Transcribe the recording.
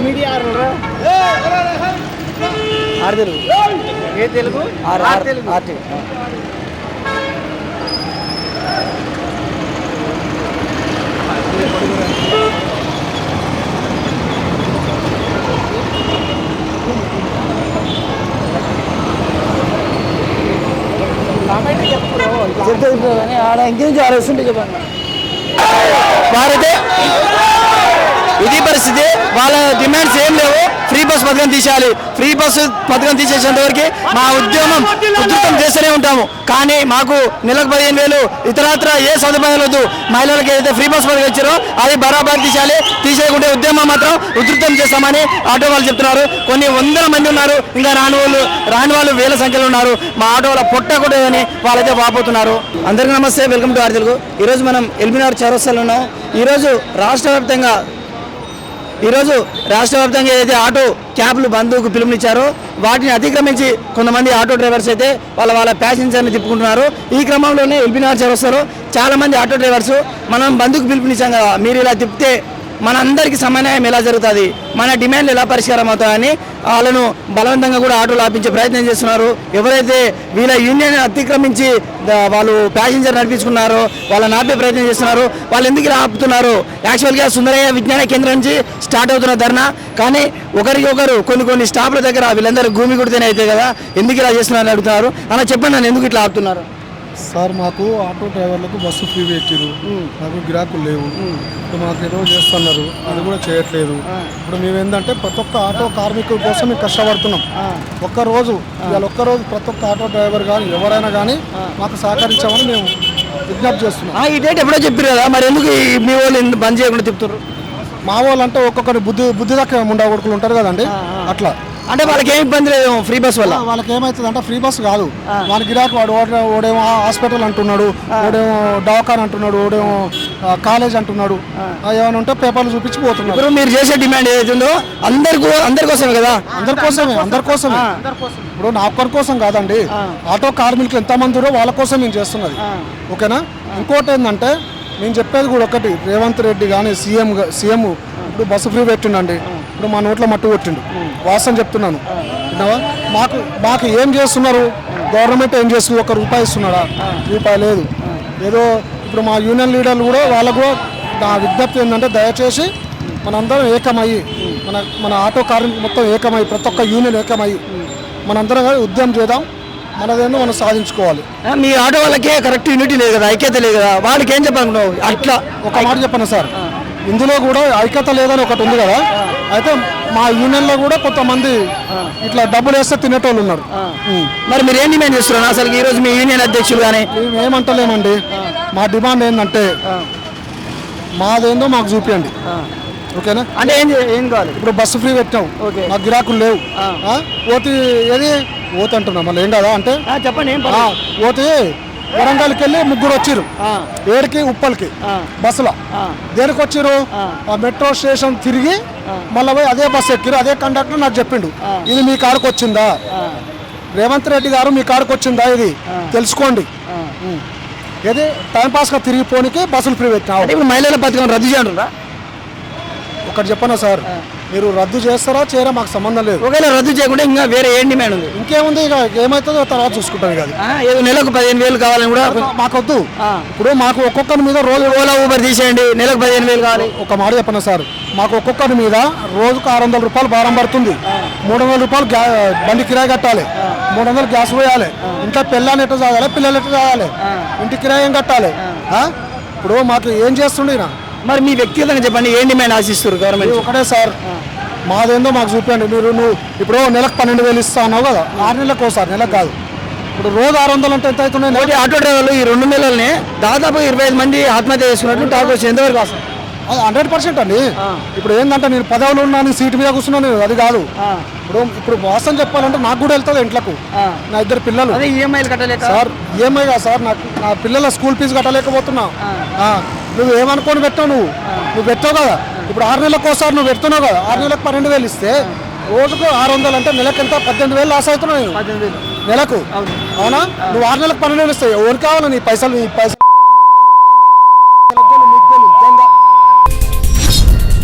Media ఆరు తెలుగు ఏ తెలుగు ఆరు తెలుగు చెప్తే ఆడ ఇంకేం ఆలోచిస్తుంటే చెప్పండి. వారైతే ఇది పరిస్థితి, వాళ్ళ డిమాండ్స్ ఏం లేవు. ఫ్రీ బస్ పథకం తీసేయాలి, ఫ్రీ బస్సు పథకం తీసేసేంత వరకు మా ఉద్యమం ఉధృతం చేస్తూనే ఉంటాము. కానీ మాకు నెలకు 15,000 ఇతరత్ర ఏ సదుపాయాలు వద్దు. మహిళలకు ఏదైతే ఫ్రీ బస్ పథకం ఇచ్చారో అది బరాబర్ తీసేయాలి. తీసేయకుంటే ఉద్యమం మాత్రం ఉధృతం చేస్తామని ఆటో వాళ్ళు చెప్తున్నారు. కొన్ని వందల మంది ఉన్నారు, ఇంకా రాని వాళ్ళు వేల సంఖ్యలో ఉన్నారు. మా ఆటో వాళ్ళ పొట్టకూడదని వాళ్ళైతే వాపోతున్నారు. అందరికీ నమస్తే, వెల్కమ్ టు ఆర్ తెలుగు. ఈరోజు మనం ఎల్బీనగర్ చౌరస్తాలో ఉన్నాం. ఈరోజు రాష్ట్ర వ్యాప్తంగా ఏదైతే ఆటో క్యాబ్లు బంధువుకు పిలుపునిచ్చారో వాటిని అతిక్రమించి కొంతమంది ఆటో డ్రైవర్స్ అయితే వాళ్ళ ప్యాసింజర్ని తిప్పుకుంటున్నారు. ఈ క్రమంలోనే ఎల్బీనగర్ చౌరస్తాలో చాలామంది ఆటో డ్రైవర్స్ మనం బంధువుకు పిలుపునిచ్చాం కదా, మీరు ఇలా తిప్పితే మన అందరికీ సమన్వయం ఎలా జరుగుతుంది, మన డిమాండ్లు ఎలా పరిష్కారం అవుతాయని వాళ్ళను బలవంతంగా కూడా ఆటోలు ఆపించే ప్రయత్నం చేస్తున్నారు. ఎవరైతే వీళ్ళ యూనియన్ అతిక్రమించి వాళ్ళు ప్యాసింజర్ నడిపించుకున్నారో వాళ్ళని ఆపే ప్రయత్నం చేస్తున్నారు. వాళ్ళు ఎందుకు ఇలా ఆపుతున్నారు? యాక్చువల్గా సుందరయ్య విజ్ఞాన కేంద్రం నుంచి స్టార్ట్ అవుతున్న ధర్నా, కానీ ఒకరికొకరు కొన్ని స్టాప్ల దగ్గర వీళ్ళందరూ భూమి కుడితేనే అయితే కదా, ఎందుకు ఇలా చేస్తున్నారని అడుగుతున్నారు. అలా చెప్పండి, నన్ను ఎందుకు ఇట్లా ఆపుతున్నారు? సార్, మాకు ఆటో డ్రైవర్లకు బస్సు ఫ్రీ పెట్టిరు, మాకు గిరాకులు లేవు. ఇప్పుడు మాకు ఏదో చేస్తున్నారు, అది కూడా చేయట్లేదు. ఇప్పుడు మేము ఏంటంటే ప్రతి ఒక్క ఆటో కార్మికుల కోసం మేము కష్టపడుతున్నాం. ఒక్కరోజు ప్రతి ఒక్క ఆటో డ్రైవర్ కానీ ఎవరైనా కానీ మాకు సహకరించామని మేము విజ్ఞప్తి చేస్తున్నాం. ఈ డేట్ ఎప్పుడో చెప్పారు కదా, మరి ఎందుకు మీ వాళ్ళు బంద్ చేయకుండా చెప్తున్నారు? మా వాళ్ళు అంటే ఒక్కొక్కరు బుద్ధి దక్క ముండా కొడుకులు ఉంటారు కదండి, అట్లా. అంటే వాళ్ళకి ఏం ఇబ్బంది లేదు ఫ్రీ బస్ వల్ల? వాళ్ళకి ఏమవుతుంది అంటే ఫ్రీ బస్ కాదు, వాళ్ళ గిరాకు ఓడేమో హాస్పిటల్ అంటున్నాడు, ఓడేమో దవాఖాన అంటున్నాడు, ఓడేమో కాలేజ్ అంటున్నాడు. ఏమైనా ఉంటే పేపర్లు చూపించి పోతున్నారు. ఇప్పుడు మీరు చేసే డిమాండ్ ఏదైతుందో అందరి కోసమే కదా? అందరి కోసమే. ఇప్పుడు నా ఒక్కరి కోసం కాదండి, ఆటో కార్మికులు ఎంతమంది వాళ్ళ కోసం నేను చేస్తున్నది. ఓకేనా? ఇంకోటి ఏంటంటే నేను చెప్పేది కూడా ఒకటి, రేవంత్ రెడ్డి కానీ సీఎం ఇప్పుడు బస్సు ఫ్రీ పెట్టిండండి. ఇప్పుడు మా నోట్లో మట్టు కొట్టిండు, వాస్తవం చెప్తున్నాను. మాకు ఏం చేస్తున్నారు? గవర్నమెంట్ ఏం చేస్తుంది? ₹1 ఇస్తున్నాడా? రూపాయి లేదు. ఏదో ఇప్పుడు మా యూనియన్ లీడర్లు కూడా వాళ్ళకు కూడా నా విజ్ఞప్తి ఏంటంటే దయచేసి మనందరం ఏకమయ్యి మన ఆటో కార్మికులు మొత్తం ఏకమయ్యి ప్రతి ఒక్క యూనియన్ ఏకమయ్యి మనందరం ఉద్యమం చేద్దాం, మనదేందో మనం సాధించుకోవాలి. మీ ఆటో వాళ్ళకే కరెక్ట్ యూనిటీ లేదు కదా, ఐక్యత లేదు కదా, వాళ్ళకి ఏం చెప్పాలనుకున్నావు? అట్లా ఒక మాట చెప్పను సార్, ఇందులో కూడా ఐక్యత లేదని ఒకటి ఉంది కదా. అయితే మా యూనియన్లో కూడా కొంతమంది ఇట్లా డబ్బులు వేస్తే తినేటోళ్ళు ఉన్నారు. మరి మీరు ఏం డిమాండ్ చేస్తున్నారు అసలు ఈ రోజు మీ యూనియన్ అధ్యక్షులు? కానీ మేమేమంటలేమండి, మా డిమాండ్ ఏంటంటే మాదేందో మాకు చూపించండి. ఓకేనా? అంటే ఏం కావాలి? ఇప్పుడు బస్సు ఫ్రీ పెట్టాం, మాకు గిరాకులు లేవు. ఓతి అంటున్నాం, మళ్ళీ ఏం కదా అంటే చెప్పండి. ఓతి వరంగల్కి వెళ్ళి 3 వచ్చిర్రు, ఏడికి ఉప్పల్కి బస్సులో. దేనికి వచ్చిర్రు? మెట్రో స్టేషన్ తిరిగి మళ్ళీ పోయి అదే బస్సు ఎక్కిరు. అదే కండక్టర్ నాకు చెప్పిండు, ఇది మీ కాడికి వచ్చిందా, రేవంత్ రెడ్డి గారు మీ కాడికి వచ్చిందా, ఇది తెలుసుకోండి. ఇది టైంపాస్గా తిరిగిపోనికి బస్సులు ఫ్రీ పెట్టినా. ఇప్పుడు మహిళల పథకం రద్దు చేయండి. ఒకటి చెప్పనా సార్, మీరు రద్దు చేస్తారా చేయరా మాకు సంబంధం లేదు. ఒకవేళ రద్దు చేయకుండా ఇంకా వేరే ఏం డిమాండ్ ఉంది? ఇంకేముంది, ఇక ఏమవుతుందో తర్వాత చూసుకుంటాం. ఇక ఏదో నెలకు 15,000 కావాలని కూడా మాకొద్దు. ఇప్పుడు మాకు ఒక్కొక్కరి మీద రోజు ఓలా ఊబర్ తీసేయండి, నెలకు 15,000 కావాలి. ఒక మాట చెప్పనా సార్, మాకు ఒక్కొక్కరి మీద రోజుకు ₹600 భారం పడుతుంది. ₹300 బండి కిరాయి కట్టాలి, $300 గ్యాస్ పోయాలి, ఇంట్లో పిల్లలు ఎట్లా చదవాలి, పిల్లలు ఎట్లా చదవాలి, ఇంటి కిరాయి ఏం కట్టాలి. ఇప్పుడు మాకు ఏం చేస్తుండే. మరి మీ వ్యక్తిగతంగా చెప్పండి, ఏం డిమాండ్ ఆశిస్తారు గవర్నమెంట్? ఒకటే సార్, మాదేందో మాకు చూపించండి. నువ్వు ఇప్పుడు నెలకు 12,000 ఇస్తా అన్నావు కదా, 6 నెలలకు ఒకసారి, నెలకు కాదు. ఇప్పుడు రోజు 600 అంటే ఎంత అవుతున్నాయి? ఆటో డ్రైవర్లు ఈ 2 నెలలనే దాదాపు 25 మంది ఆత్మహత్య చేసుకున్నట్టు టాక్ వచ్చి ఎంతవరకు వస్తుంది? అది 100% అండి. ఇప్పుడు ఏంటంటే నేను పదవులు ఉన్నాను, సీటు మీద కూర్చున్నాను, అది కాదు. ఇప్పుడు వాస్తవం చెప్పాలంటే నాకు కూడా వెళ్తుంది ఇంట్లోకు, నా 2 పిల్లలు. ఈఎంఐలు కట్టలేక సార్, ఈఎంఐ కాదు సార్, నా పిల్లల స్కూల్ ఫీజు కట్టలేకపోతున్నా. నువ్వు ఏమనుకొని పెట్టావు? నువ్వు పెట్టావు కదా, ఇప్పుడు 6 నెలలకు ఒకసారి నువ్వు పెడుతున్నావు కదా, 6 నెలలకు 12,000 ఇస్తే రోజుకు 600 అంటే నెలకు ఎంత? 18,000 లాస్ అవుతున్నావు. నెలకు. అవునా? నువ్వు 6 నెలలకు 12 వేలు ఇస్తావు. ఎవరు కావాలి నీ పైసలు?